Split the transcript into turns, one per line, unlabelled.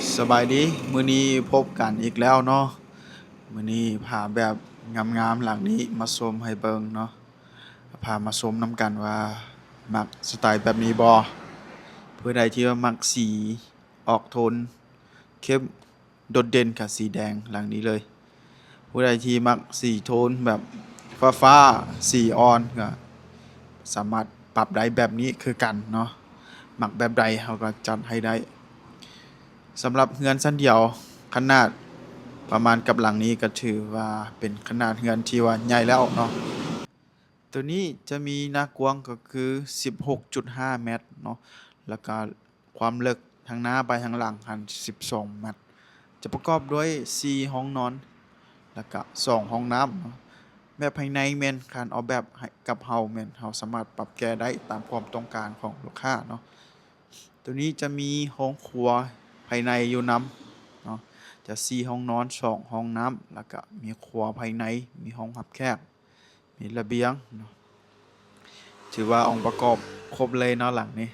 สบายดีมื้อนี้พบกันอีกแล้วเนาะมื้อนี้พาแบบงามๆหลังนี้มาชมให้เบิ่งเนาะพามาชมนำกันว่ามักสไตล์แบบนี้บ่ผู้ใดที่ว่ามักสีออกโทนเข้มโดดเด่นกับสีแดงหลังนี้เลยผู้ใดที่มักสีโทนแบบฟ้าๆสีอ่อนก็สามารถปรับได้แบบนี้คือกันเนาะมักแบบใดเราก็จัดให้ได้ สำหรับเรือนชั้นเดียวขนาดประมาณกับหลังนี้ก็ถือว่าเป็นขนาดเรือนที่ว่าใหญ่แล้วเนาะตัวนี้จะมีหน้ากว้างก็คือ 16.5 เมตรเนาะแล้วก็ความลึกทางหน้าไปทางหลังหัน12 เมตรจะประกอบด้วย4ห้องนอนแล้วก็2ห้องน้ำเนาะแบบภายในแม่นการออกแบบให้กับเฮาแม่นเฮาสามารถปรับแก้ได้ตามความต้องการของลูกค้าเนาะ ตัวนี้จะมีห้องครัวภายในอยู่นำเนาะจะ4ห้องนอน2ห้องน้ำแล้วก็มีครัวภายในมีห้องรับแขกมีระเบียงเนาะถือว่าองค์ประกอบครบเลยเนาะหลังนี้